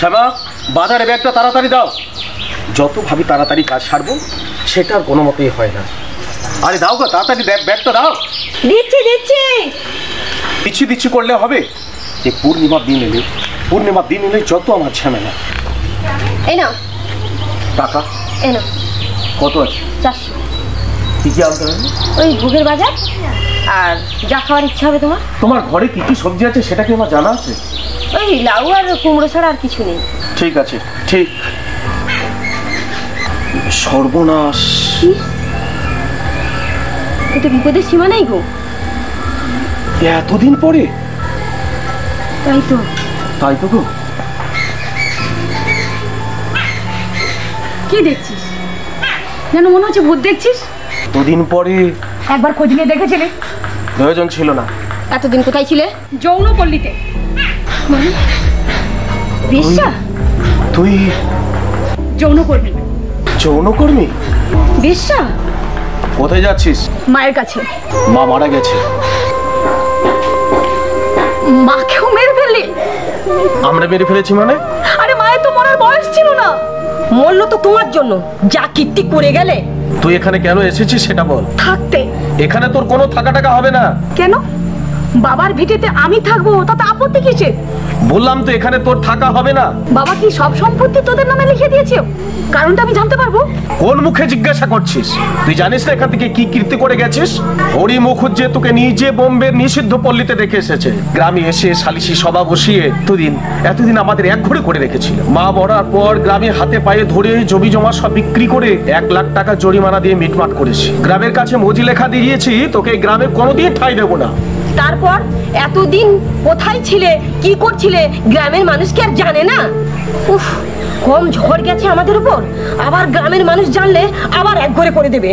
শ্যামা, বাজারে ব্যাগটা তাড়াতাড়ি দাও। যত ভাবি তাড়াতাড়ি কাজ সারবো, সেটা আর কোনো মতেই হয় না। আরে দাও গো, তাড়াতাড়ি ব্যাগটা দাও। দিচ্ছি দিচ্ছি। দিচ্ছি দিচ্ছি করলে হবে? এই পূর্ণিমার দিন এলে যত আমার ঝামেলা। এই নাও টাকা। এই নাও। কত আছে? 400। কি কি আনতে হবে? ওই ভোগের বাজার আর যা খাওয়ার ইচ্ছা হবে তোমার। তোমার ঘরে কি কি সবজি আছে সেটা কি আমার জানা আছে? ওই লাউ আর কুমড়ো ছাড়া আর কিছু নেই। ঠিক আছে, ঠিক। সর্বনাশ, এটা বিপদের সীমা নেই গো। এতদিন পরে? তাই তো গো। কি দেখছিস? যেন মনে হচ্ছে ভূত দেখছিস। দুদিন পরে একবার খোঁজ নিয়ে দেখেছিলে? প্রয়োজন ছিল না। এতদিন কোথায় ছিলে? যৌনপল্লীতে। মানে বেশ্যা? তুই যৌনকর্মী। যৌনকর্মী? বেশ্যা? কোথায় যাচ্ছিস? মায়ের কাছে। মা মারা গেছে। মাকেও মেরে ফেললি? আমরা মেরে ফেলেছি মানে? আরে মায়ের তো মরার বয়স ছিল না। মরলো তো তোমার জন্য, যা কীর্তি করে গেলে। তুই এখানে কেন এসেছিস সেটা বল। থাকতে। এখানে তোর কোনো থাকা টাকা হবে না। কেন? বাবার ভিটেতে আমি থাকবো, তাতে আপত্তি কিসের? বললাম তো এখানে তোর থাকা হবে না। বাবা কি সব সম্পত্তি তোদের নামে লিখে দিয়েছে? কারণটা আমি জানতে পারবো? কোন মুখে জিজ্ঞাসা করছিস? তুই জানিস না এখান থেকে কি কীর্তি করে গেছিস? হরি মুখুজ্জে তোকে নিজে বোম্বের নিষিদ্ধ পল্লীতে রেখে এসেছে। গ্রামে এসে সালিশি সভা বসিয়ে এতদিন আমাদের একঘরে করে রেখেছিল। মা মরার পর গ্রামে হাতে পায়ে ধরে জমি জমা সব বিক্রি করে 1 লাখ টাকা জরিমানা দিয়ে মিটমাট করেছি। গ্রামের কাছে মজি লেখা দিয়েছি, তোকে গ্রামে কোনোদিন ঠাঁই দেবো না। তারপর এতদিন কোথায় ছিলে, কি করছিলে, গ্রামের মানুষ কি আর জানে না? উফ, কম ঝড় গেছে আমাদের উপর। আবার গ্রামের মানুষ জানলে আবার একঘরে করে দেবে।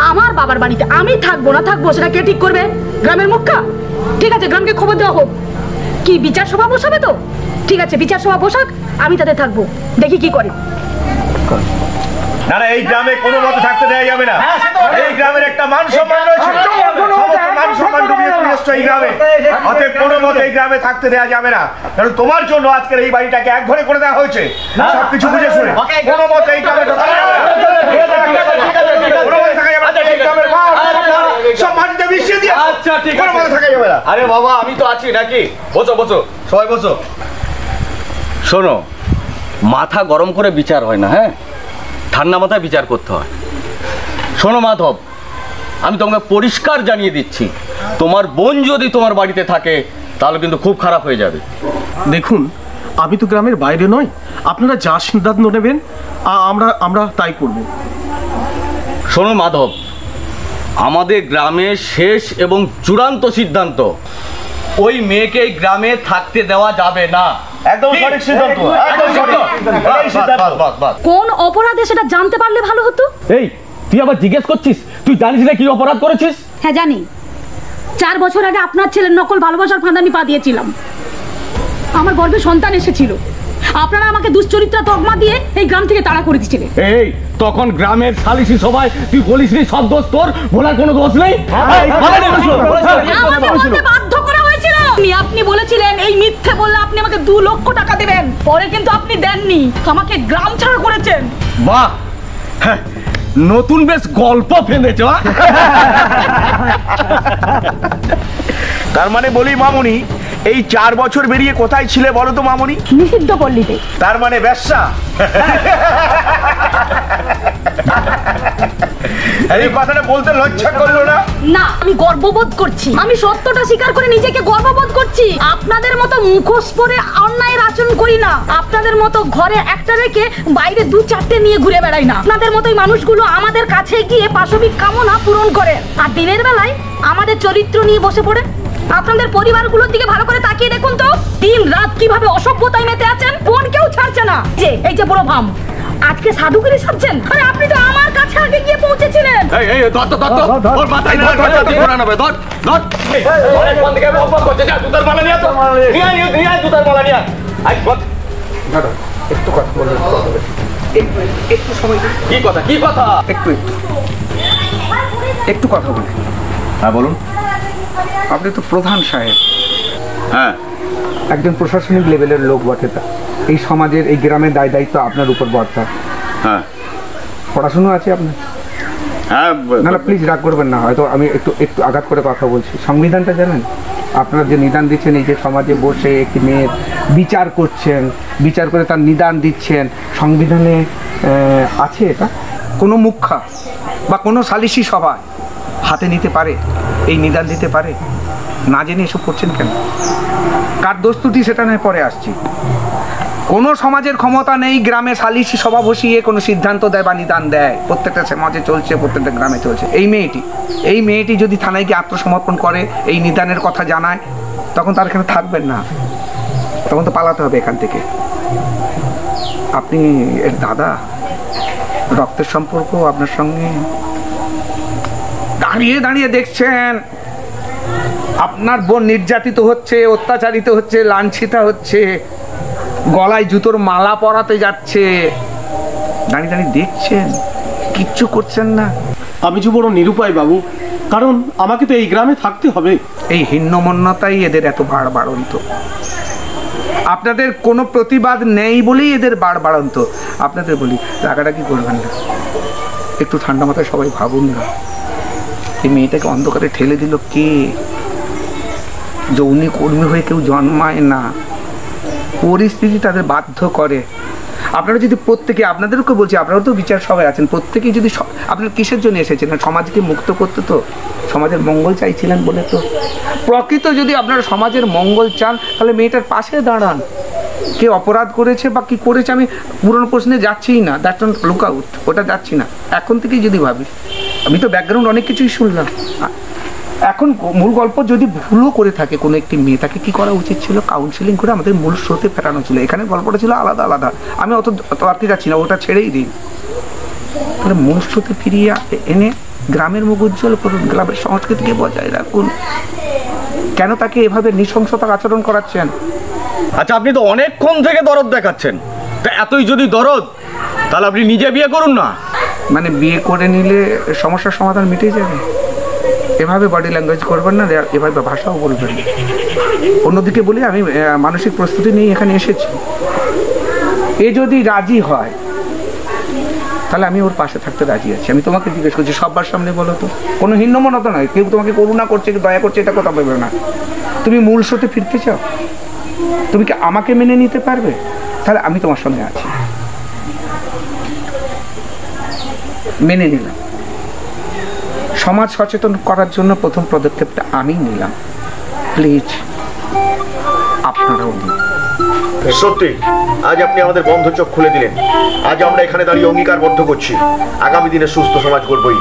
আমার বাবার বাড়িতে আমি থাকবো না থাকবো সেটা কে ঠিক করবে? গ্রামের মুখ্যা? ঠিক আছে, গ্রামকে খবর দেওয়া হোক। কি বিচার সভা বসাবে তো? ঠিক আছে, বিচার সভা বসাক, আমি তাতে থাকবো, দেখি কি করে। না না, এই গ্রামে কোনো মতে থাকতে দেওয়া যাবে না। এই গ্রামের একটা মান সম্মান রয়েছে, মান সম্মান ডুবিয়ে তুমি এসছো এই গ্রামে। অতএব কোনো মতে এই গ্রামে থাকতে দেওয়া যাবে না, কারণ তোমার জন্য আজকের এই বাড়িটাকে একঘরে করে দেওয়া হয়েছে। সবকিছু বুঝে শুনে কোনো মতে এই গ্রামে ঢোকা যাবে না। কোনো মতে থাকা যাবে না। এই গ্রামের সব মাটিতে মিশিয়ে দিয়ে আচ্ছা ঠিক কোনো মতে থাকা যাবে না। আরে বাবা, আমি তো আছি নাকি? বসো বসো, সবাই বসো। শোনো, মাথা গরম করে বিচার হয় না, হ্যাঁ, ঠান্ডা মাথায় বিচার করতে হয়। শোনো মাধব, আমি তোমাকে পরিষ্কার জানিয়ে দিচ্ছি, তোমার বোন যদি তোমার বাড়িতে থাকে তাহলে কিন্তু খুব খারাপ হয়ে যাবে। দেখুন, আমি তো গ্রামের বাইরে নয়, আপনারা যা সিদ্ধান্ত নেবেন আমরা তাই করব। শোনো মাধব, আমাদের গ্রামের শেষ এবং চূড়ান্ত সিদ্ধান্ত, ওই মেয়েকে এই গ্রামে থাকতে দেওয়া যাবে না। একদম সঠিক সিদ্ধান্ত, একদম সঠিক সিদ্ধান্ত। কোন অপরাধে সেটা জানতে পারলে ভালো হতো। এই, তুই আবার জিজ্ঞেস করছিস? তুই জানিস না কি অপরাধ করেছিস? হ্যাঁ জানি। 4 বছর আগে আপনার ছেলের নকল ভালোবাসার ফাঁদে আমি পা দিয়েছিলাম। আমার গর্ভে সন্তান এসেছিল। আপনারা আমাকে দুশ্চরিত্রা তকমা দিয়ে এই গ্রাম থেকে তাড়া করে দিয়েছিলেন। এই, তখন গ্রামের সালিশি সভায় তুই বলিস নি সব দোষ তোর, ভোলার কোনো দোষ নেই। বাধ্য করা হয়েছিল। আপনি বলেছিলেন এই মিথ্যে বললে আপনি আমাকে 2 লক্ষ টাকা দেবেন, পরে কিন্তু আপনি দেননি, আমাকে গ্রাম ছাড়া করেছেন। বাহ, নতুন বেশ গল্প ফেলেছ। তার মানে বলি মামুনি, এই 4 বছর বেরিয়ে কোথায় ছিলে বলো তো মামুনি? নিষিদ্ধ পল্লীতে। তার মানে ব্যবসা। এই কথাটা বলতে লজ্জা করলো না? না, আমি গর্ববোধ করছি। আমি সত্যটা স্বীকার করে নিজেকে গর্ববোধ করছি। আপনাদের মতো মুখোশ পরে অন্যায়ের আচরণ করি না। আপনাদের মতো ঘরে একটা রেখে বাইরে 2-4টে নিয়ে ঘুরে বেড়াই না। আপনাদের মতোই মানুষগুলো আমাদের কাছে গিয়ে পাশবিক কামনা পূরণ করে, আর দিনের বেলায় আমাদের চরিত্র নিয়ে বসে পড়ে। আপনাদের পরিবারগুলোর দিকে ভালো করে তাকিয়ে দেখুন তো, দিন রাত কিভাবে অসভ্যতায় মেতে আছেন। বোন কেউ ছাড়ছে না। যে এই যে বড় ভাম, আজকে সাধুগিরি সাজছেন। আরে আপনি তো আমার কাছে আগে গিয়ে পৌঁছেছিলেন। এই এই ধর তো, ওর মাথায় ধর, ধর না বে, ধর ধর। অনেক কোন দিকে বক বক করছে, যা জুতার মালা নিয়ে তো, নিয়ে জুতার মালা নিয়ে আই। দাদা একটু কথা বলবেন? একটু সময় দিন। কি কথা, কি কথা? একটু কথা বলি। হ্যাঁ বলুন। আপনি তো প্রধান সাহেব। হ্যাঁ, একজন প্রশাসনিক লেভেলের লোক বটে, তা এই সমাজের এই গ্রামের দায় দায়িত্ব আপনার উপর বর্তায়। হ্যাঁ পড়াশুনো আছে আপনার? হ্যাঁ না না প্লিজ রাগ করবেন না, হয়তো আমি একটু একটু আঘাত করে কথা বলছি। সংবিধানটা জানেন? আপনারা যে নিদান দিচ্ছেন, এই যে সমাজে বসে একটি মেয়ের বিচার করছেন, বিচার করে তার নিদান দিচ্ছেন, সংবিধানে আছে এটা? কোনো মুখ্যা বা কোনো সালিশি সভা হাতে নিতে পারে, এই নিদান দিতে পারে? না জেনে এসব করছেন কেন? কার দোষ ত্রুটি সেটা নয়, পরে আসছি। কোনো সমাজের ক্ষমতা নেই গ্রামে সালিশি সভা বসিয়ে কোনো সিদ্ধান্ত দেয় বা নিদান দেয়। প্রত্যেকটা সমাজে চলছে, প্রত্যেকটা গ্রামে চলছে। এই মেয়েটি যদি থানায় গিয়ে আত্মসমর্পণ করে, এই নিদানের কথা জানায়, তখন তার এখানে থাকবেন না, তখন তো পালাতে হবে এখান থেকে। আপনি এর দাদা, রক্তের সম্পর্ক আপনার সঙ্গে। দাঁড়িয়ে দাঁড়িয়ে দেখছেন আপনার বোন নির্যাতিত হচ্ছে, অত্যাচারিত হচ্ছে, লাঞ্ছিতা হচ্ছে, গলায় জুতোর মালা পরাতে যাচ্ছে, দাঁড়িয়ে দাঁড়িয়ে দেখছেন, কিচ্ছু করছেন না। আমি যে বড় নিরুপায় বাবু, কারণ আমাকে তো এই গ্রামে থাকতে হবে। এই হীনমন্যতাই এদের এত বাড়ন্ত। আপনাদের কোনো প্রতিবাদ নেই বলেই এদের বাড়ন্ত। আপনাদের বলি, রাগারাগি করবেন না, একটু ঠান্ডা মাথায় সবাই ভাবুন না। এই মেয়েটাকে অন্ধকারে ঠেলে দিল কে? যৌনি কর্মী হয়ে কেউ জন্মায় না, পরিস্থিতি তাদের বাধ্য করে। আপনারা যদি প্রত্যেকে, আপনাদেরকে বলছি, আপনারাও তো বিচার সভায় আছেন, প্রত্যেকেই যদি, আপনারা কিসের জন্য এসেছেন? সমাজকে মুক্ত করতে তো, সমাজের মঙ্গল চাইছিলেন বলে তো। প্রকৃত যদি আপনারা সমাজের মঙ্গল চান, তাহলে মেয়েটার পাশে দাঁড়ান। কে অপরাধ করেছে বা কী করেছে আমি পুরনো প্রশ্নে যাচ্ছিই না, দ্যাট ডোন্ট লুক আউট, ওটা যাচ্ছি না। এখন থেকেই যদি ভাবি, আমি তো ব্যাকগ্রাউন্ড অনেক কিছুই শুনলাম। এখন মূল গল্প যদি ভুলও করে থাকে কোনো একটি মেয়ে, তাকে কী করা উচিত ছিল? কাউন্সিলিং করে আমাদের মূল স্রোতে ফেরানো ছিল। এখানে গল্পটা ছিল আলাদা আলাদা, আমি অত আটকে যাচ্ছি না, ওটা ছেড়েই দিই। তাহলে মূল স্রোতে ফিরিয়ে এনে গ্রামের মুখ উজ্জ্বল করুন, গ্রামের সংস্কৃতিকে বজায় রাখুন। কেন তাকে এভাবে নৃশংসতার আচরণ করাচ্ছেন? আচ্ছা, আপনি তো অনেকক্ষণ থেকে দরদ দেখাচ্ছেন, তা এতই যদি দরদ, তাহলে আপনি নিজে বিয়ে করুন না। মানে বিয়ে করে নিলে সমস্যার সমাধান মিটে যাবে? এভাবে বডি ল্যাঙ্গুয়েজ করবেন না, এভাবে ভাষাও বলবেন না। অন্যদিকে বলি, আমি মানসিক প্রস্তুতি নিয়ে এখানে এসেছি। এ যদি রাজি হয়, তাহলে আমি ওর পাশে থাকতে রাজি আছি। আমি তোমাকে জিজ্ঞেস করছি, সবার সামনে বলো তো, কোনো হীনমন্যতা নয়, কেউ তোমাকে করুণা করছে, কেউ দয়া করছে, এটা কথা ভেবে না। তুমি মূল স্রোতে ফিরতে চাও? তুমি কি আমাকে মেনে নিতে পারবে? তাহলে আমি তোমার সঙ্গে আছি। মেনে নিলাম। সমাজ সচেতন করার জন্য প্রথম পদক্ষেপটা আমি নিলাম, প্লিজ আপনারাও নিন। সত্যি আজ আপনি আমাদের বন্ধ চোখ খুলে দিলেন। আজ আমরা এখানে দাঁড়িয়ে অঙ্গীকারবদ্ধ করছি, আগামী দিনে সুস্থ সমাজ করবই।